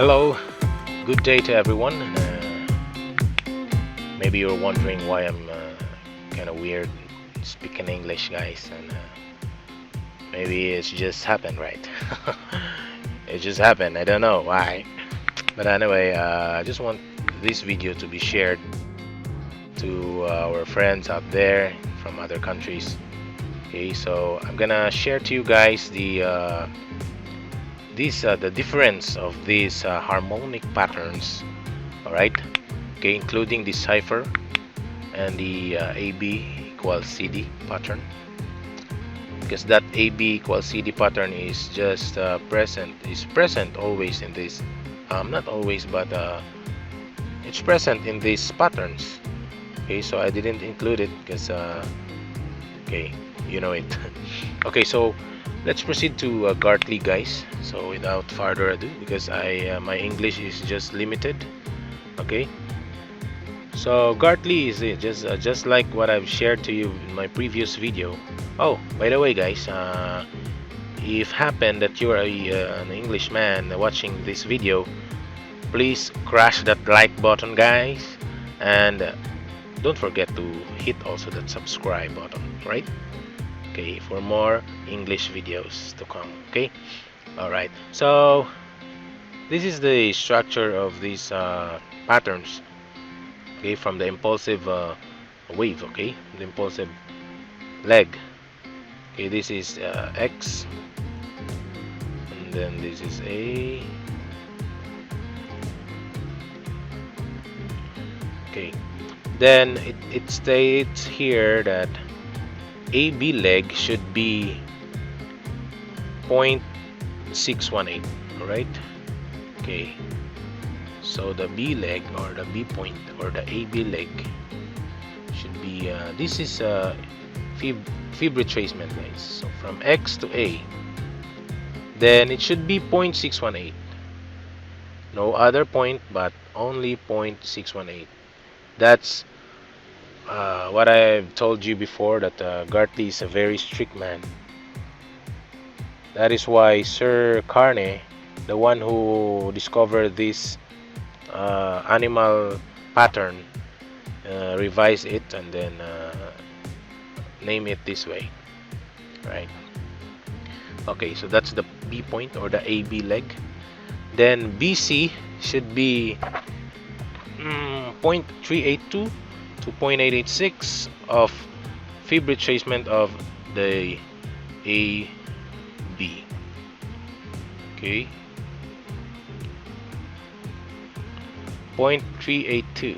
Hello, good day to everyone. Maybe you're wondering why I'm kind of weird speaking English, guys, and maybe it's just happened, right? It just happened. I don't know why, but anyway, I just want this video to be shared to our friends out there from other countries. Okay, so I'm gonna share to you guys the difference of these harmonic patterns. All right, okay, including the cipher and the AB equals CD pattern, because that AB equals CD pattern is just present always in this, not always, but it's present in these patterns. Okay, so I didn't include it because okay, you know it. Okay, so let's proceed to Gartley, guys. So without further ado, because my English is just limited. Okay, so Gartley is just like what I've shared to you in my previous video. Oh, by the way, guys, if happened that you're an Englishman watching this video, please crash that like button, guys, and don't forget to hit also that subscribe button, right? Okay, for more English videos to come. Okay, all right. So this is the structure of these patterns. Okay, from the impulsive wave. Okay, the impulsive leg. Okay, this is X, and then this is A. Okay, then it states here that AB leg should be 0.618. All right. Okay, so the B leg, or the B point, or the AB leg should be this is fib retracement, guys. So from X to A, then it should be 0.618. No other point, but only 0.618. That's what I've told you before, that Gartley is a very strict man. That is why Sir Carne, the one who discovered this animal pattern, revised it and then name it this way, right? Okay, so that's the B point, or the AB leg. Then BC should be 0.382 to 0.886 of fib retracement of the AB. Okay, 0.382.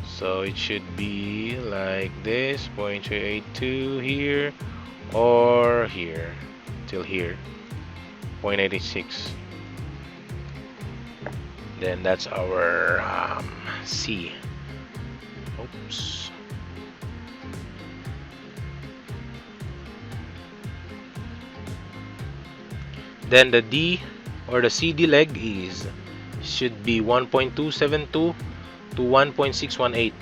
So it should be like this, 0.382 here, or here till here, 0.86. Then that's our C. Oops. Then the D, or the CD leg, should be 1.272 to 1.618.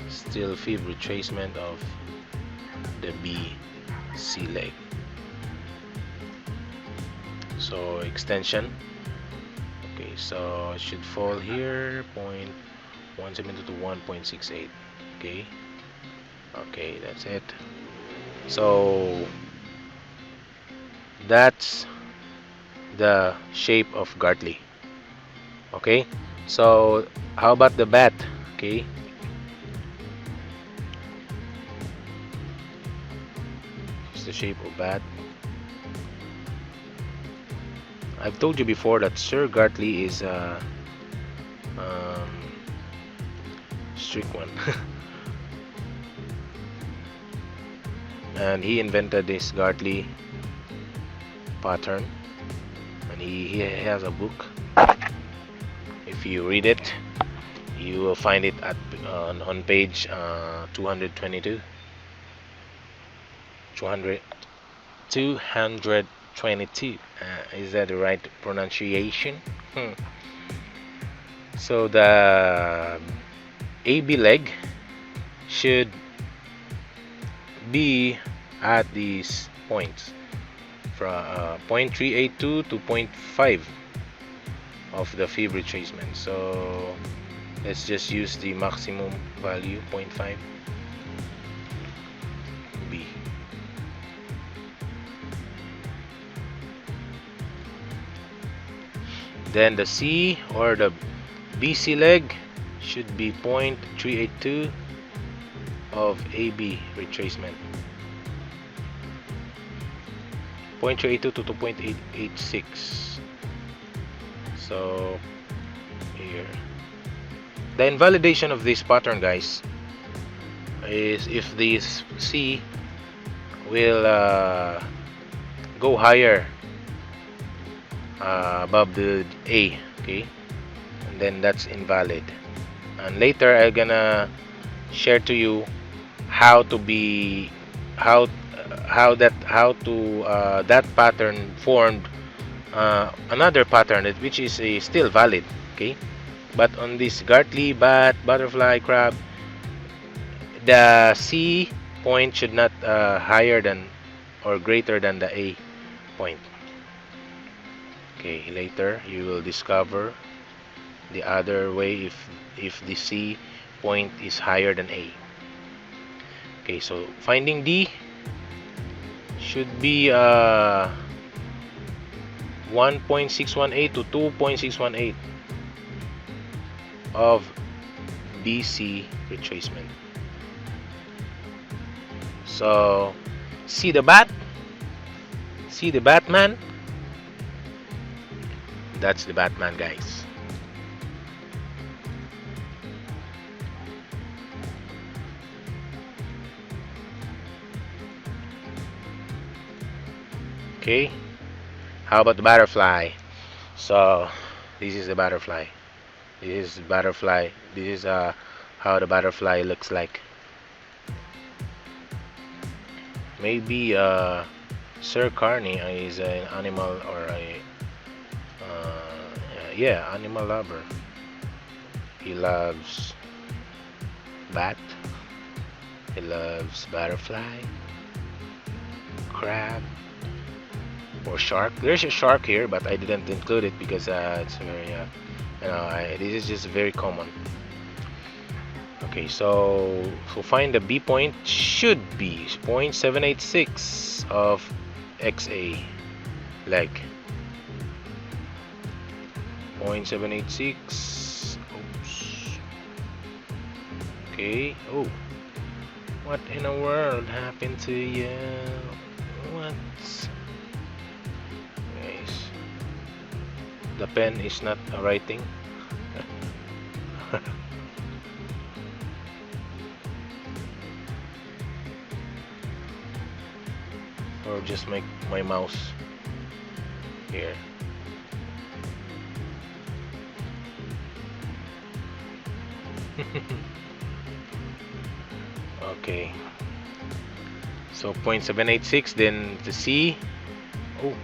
Still fib retracement of the BC leg. So extension. Okay, so it should fall here, 0.172 to 1.68. Okay. Okay, that's it. So that's the shape of Gartley. Okay, so how about the bat? Okay, it's the shape of bat. I've told you before that Sir Gartley is a strict one. And he invented this Gartley pattern, and he has a book. If you read it, you will find it at on page 222. 222. Is that the right pronunciation? So the AB leg should be at these points from 0.382 to 0.5. of the fib retracement. So let's just use the maximum value 0.5 B. Then the C or the BC leg should be 0.382 of AB retracement. 0.382 to 2.886. So here, the invalidation of this pattern, guys, is if this C will go higher above the A, okay, and then that's invalid. And later I'm gonna share to you how to be how that pattern formed another pattern which is still valid, okay. But on this Gartley, bat, butterfly, crab, the C point should not higher than or greater than the A point. Okay, later you will discover the other way if the C point is higher than A. Okay, so finding D should be 1.618 to 2.618 of BC retracement. So see the bat? See the Batman? That's the Batman, guys. Okay, how about the butterfly? So this is the butterfly. This is butterfly. This is how the butterfly looks like. Maybe Sir Carney is an animal or a yeah, animal lover. He loves bat. He loves butterfly, crab, or shark. There's a shark here, but I didn't include it because it's very this is just very common. Okay, so find the B point should be 0.786 of XA leg. 0.786. Oops. Okay. Oh, what in the world happened to you? What? Guys, the pen is not writing. Or just make my mouse here. Okay, so 0.786, then the C. Oh,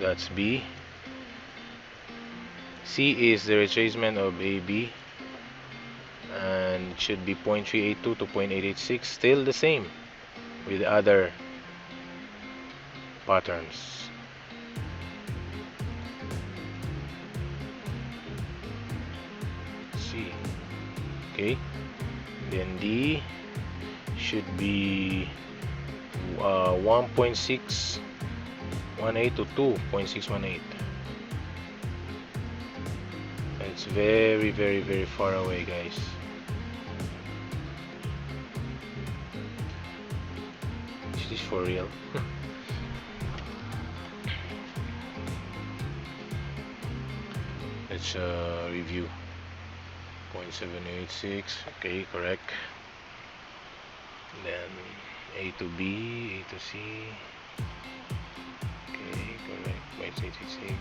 that's B. C is the retracement of AB and should be 0.382 to 0.886, still the same with the other patterns. C. Okay, then D should be 1.618 to 2.618. It's very, very, very far away, guys. Is this for real? Let's review. 0.786. Okay, correct. Then A to B, A to C. Okay, correct. 0.886.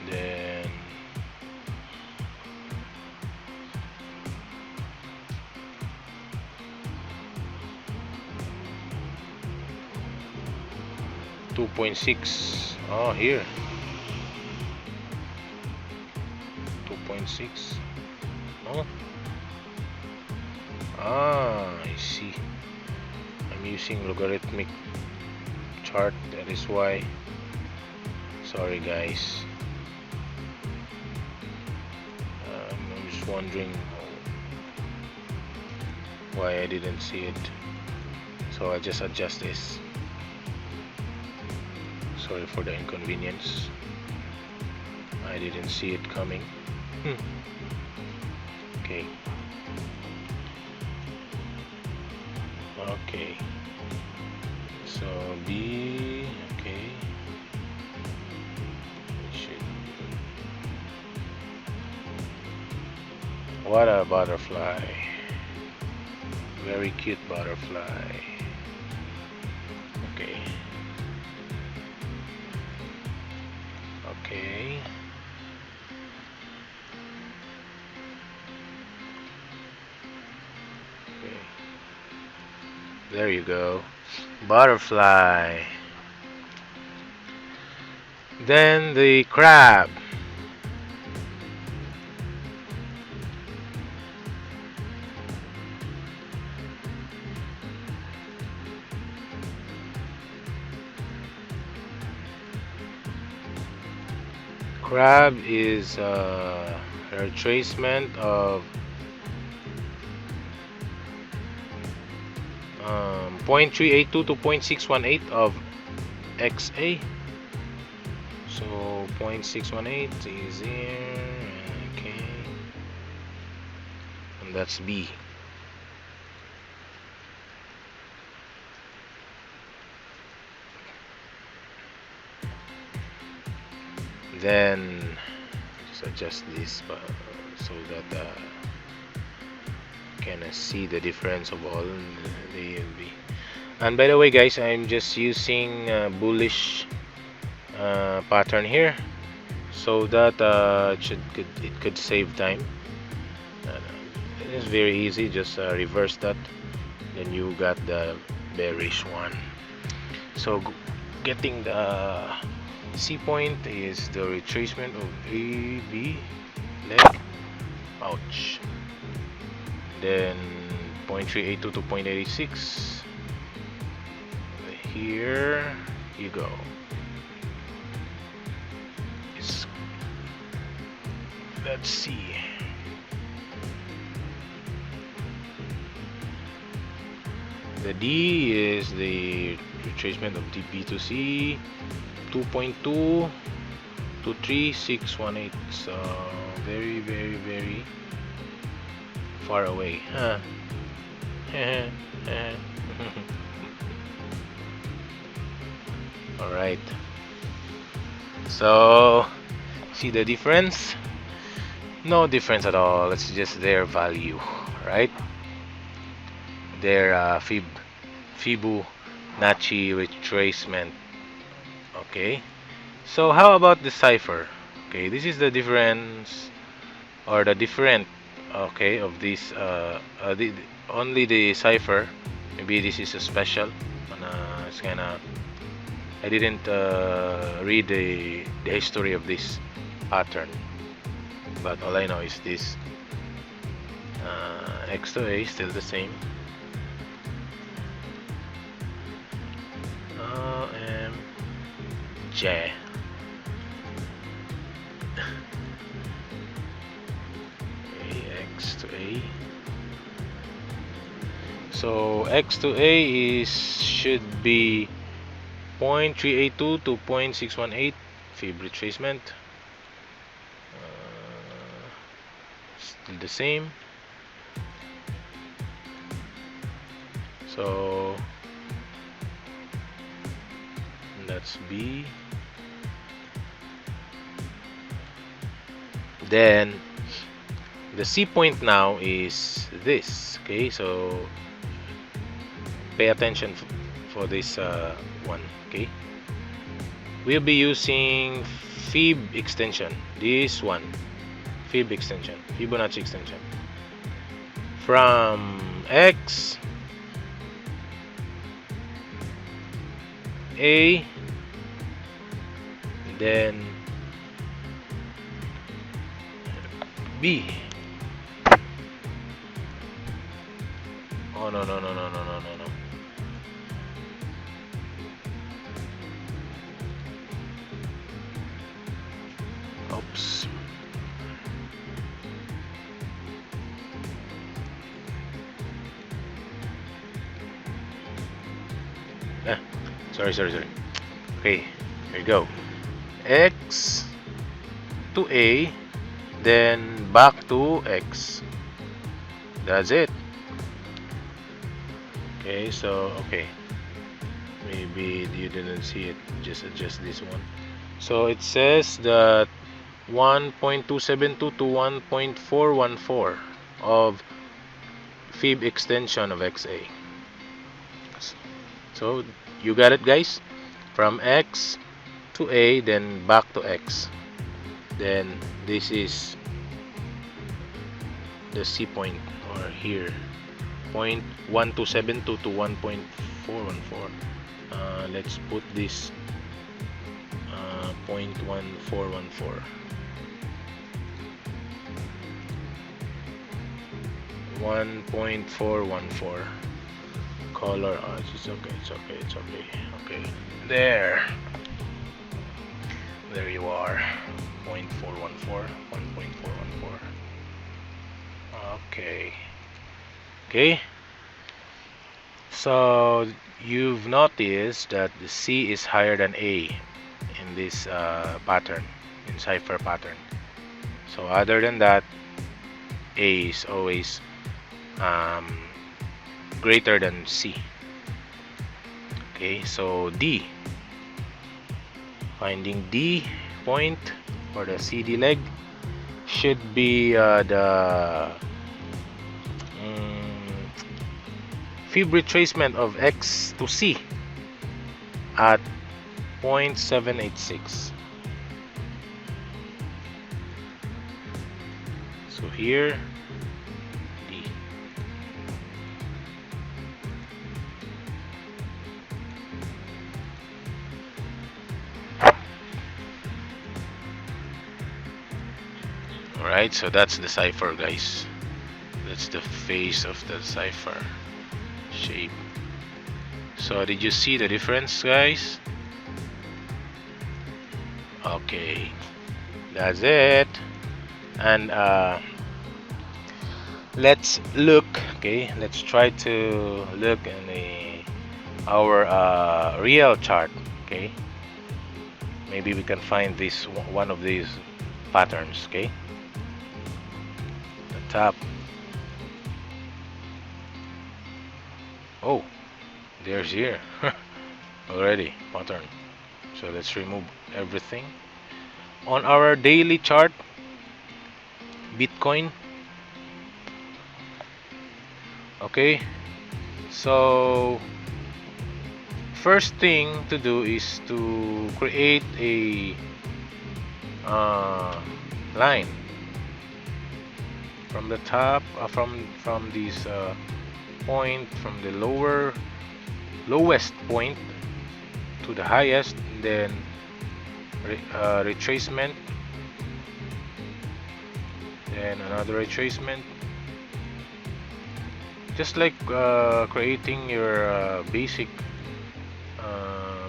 Then 2.6. Oh, here 2.6. Oh, I see. I'm using logarithmic chart, that is why. Sorry guys. I'm just wondering why I didn't see it. So I just adjust this. Sorry for the inconvenience. I didn't see it coming. Okay. Okay. So B. Okay. What a butterfly. Very cute butterfly. Okay. Okay. Okay. There you go. Butterfly. Then the crab. Crab is a retracement of 0.382 to 0.618 of XA. So 0.618 is here. Okay. And that's B. Then just adjust this so that can see the difference of all the B. And by the way guys, I'm just using bullish pattern here so that it could save time. It is very easy, just reverse that, then you got the bearish one. So getting the C point is the retracement of A, B, leg, ouch. Then 0.382 to 0.86. Here you go. Let's see. The D is the retracement of B to C, 2.2 to 3618. So very far away. Huh? All right. So see the difference? No difference at all. It's just their value, right? Their Fibonacci retracement. Okay. So how about the cipher? Okay, this is the difference or the different. Okay, of this only the cipher. Maybe this is a special. It's kinda. I didn't read the history of this pattern, but all I know is this X to A still the same. M J. X to A. So X to A should be 0.382 to 0.618 fib retracement. Still the same. So that's B. Then the C point now is this. Okay, so pay attention for this one. Okay, we'll be using fib extension. This one, fib extension, Fibonacci extension from X A, then B. Oh, no, no, no, no, no, no, no, no. Oops. Ah, sorry, sorry, sorry. Okay, here you go. X to A, then back to X. That's it. Okay, so okay, maybe you didn't see it. Just adjust this one. So it says that 1.272 to 1.414 of fib extension of XA. So you got it, guys. From X to A, then back to X. Then this is the C point, or here, 0.1272 to 1.414. Let's put this 0.1414. 1.414 color. Oh, it's okay, it's okay, it's okay. Okay, there you are. 0.414, 1.414. Okay. Okay, so you've noticed that the C is higher than A in this pattern, in cipher pattern. So other than that, A is always greater than C. Okay, so D, finding D point or the CD leg should be the fib retracement of X to C at 0.786. So here, D. Alright, so that's the cipher, guys. That's the face of the cipher shape. So did you see the difference, guys? Okay, that's it. And let's look. Okay, let's try to look in our real chart. Okay, maybe we can find this one of these patterns. Okay, the top. Oh, there's here already pattern. So let's remove everything. On our daily chart, Bitcoin. Okay, so first thing to do is to create a line from the top, from this point, from the lowest point to the highest, then retracement, then another retracement, just like creating your basic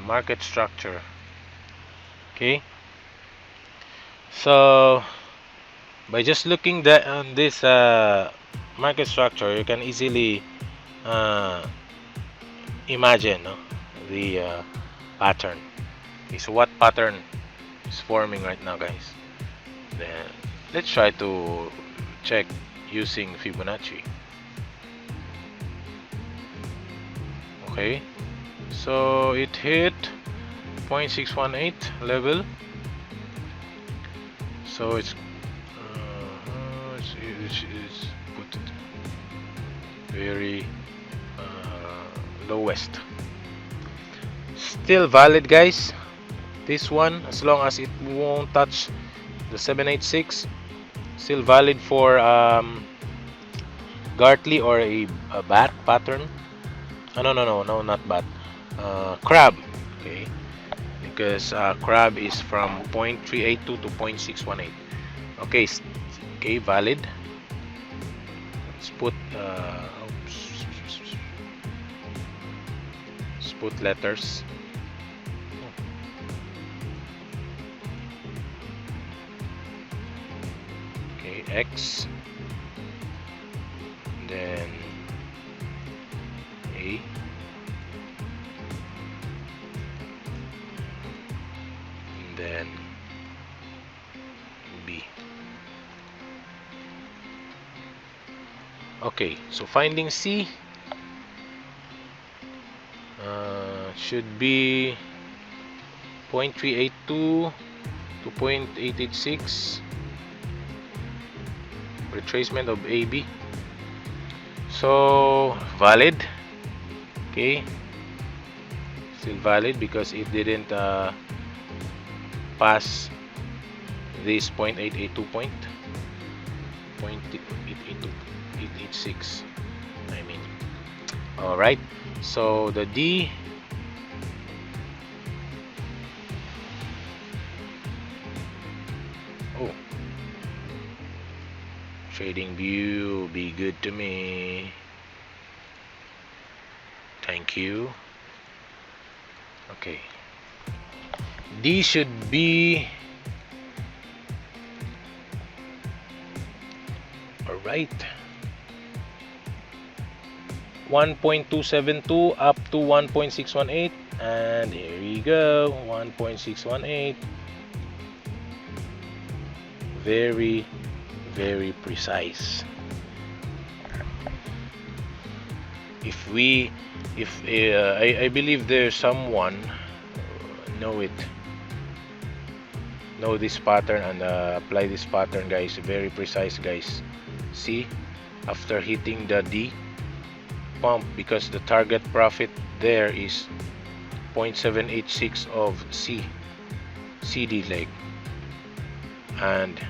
market structure. Okay, so by just looking on this market structure, you can easily imagine the pattern. Okay, so what pattern is forming right now, guys? Then let's try to check using Fibonacci. Okay, so it hit 0.618 level. So it's put it very lowest. Still valid, guys. This one, as long as it won't touch the 786, still valid for Gartley or a bat pattern. No, not bat. Crab. Okay, because crab is from 0.382 to 0.618. Okay, okay, valid. Let's put oops. just put letters. Okay, X, then A, and then B. Okay, so finding C should be 0.382 to 0.886, retracement of AB. So valid. Okay, still valid because it didn't pass this 0.882 point. 0.886, I mean. All right, so the D, oh, trading view, be good to me, thank you. Okay, D should be all right. 1.272 up to 1.618, and here you go, 1.618. Very, very precise. I believe there's someone know this pattern and apply this pattern, guys. Very precise, guys. See, after hitting the D pump, because the target profit there is 0.786 of CD leg, and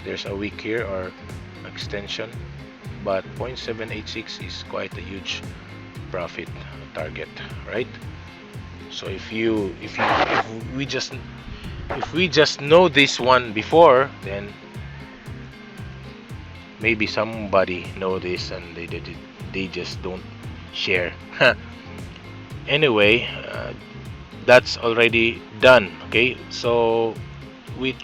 there's a wick here or extension, but 0.786 is quite a huge profit target, right? So if we just know this one before, then maybe somebody know this and they just don't share. Anyway, that's already done. Okay, so we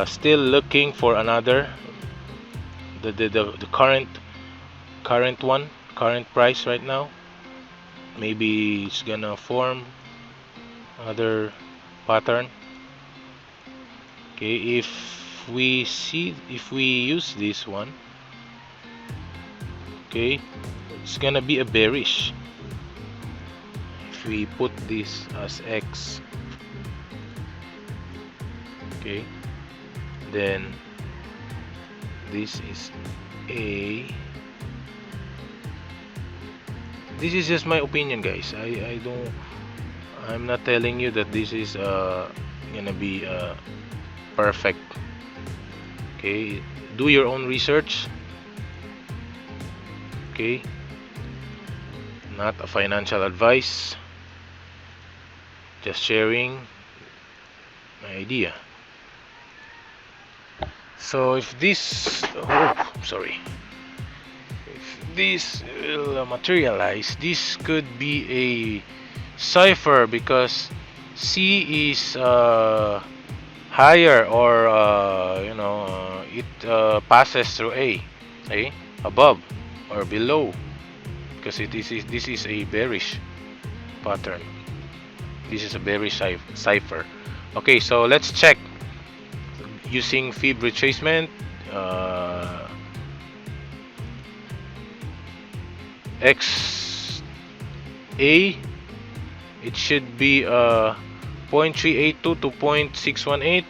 still looking for another, the current price right now. Maybe it's gonna form another pattern. Okay, if we use this one, okay, it's gonna be a bearish. If we put this as X, okay, then this is A. This is just my opinion, guys. I'm not telling you that this is gonna be perfect. Okay, do your own research. Okay, not a financial advice, just sharing my idea. So if this this will materialize, this could be a CYPHER, because C is higher, or it passes through A, above or below, because this is a bearish pattern. This is a bearish CYPHER. Okay, so let's check using fib retracement. XA, it should be 0.382 to 0.618.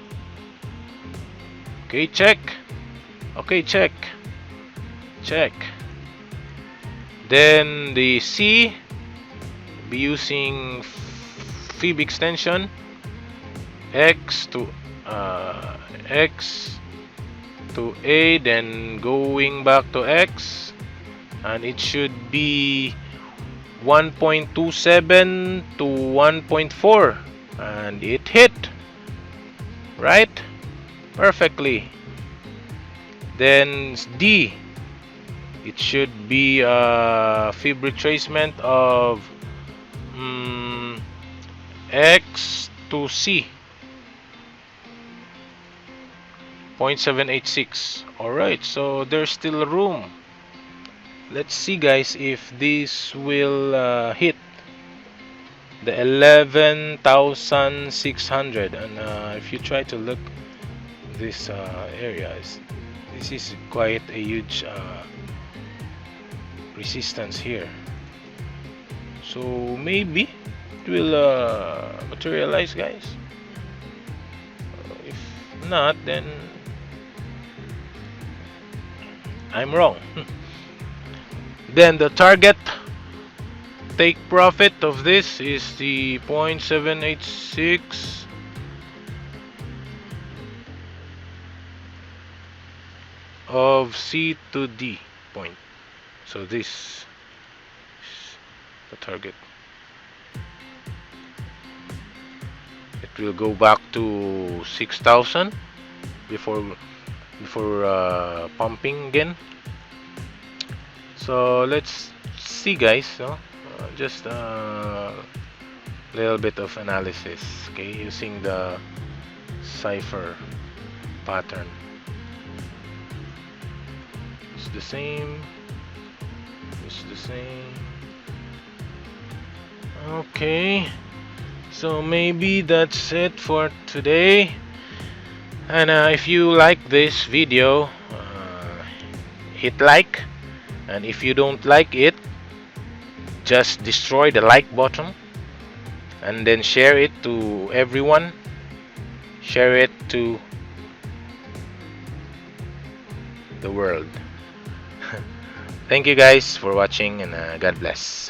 Okay, check. Okay, check. Then the C, be using fib extension, X to A, then going back to X, and it should be 1.27 to 1.4, and it hit right perfectly. Then D, It should be a fib retracement of X to C 0.786. Alright, so there's still room. Let's see, guys, if this will hit the 11,600. And if you try to look this area, this is quite a huge resistance here. So maybe it will materialize, guys. If not, then I'm wrong. Then the target take profit of this is the 0.786 of C to D point. So this is the target. It will go back to 6,000 before pumping again. So let's see, guys. Just a little bit of analysis, okay, using the CYPHER pattern. It's the same. It's the same. Okay. So maybe that's it for today. And if you like this video, hit like. And if you don't like it, just destroy the like button and then share it to everyone. Share it to the world. Thank you, guys, for watching, and God bless.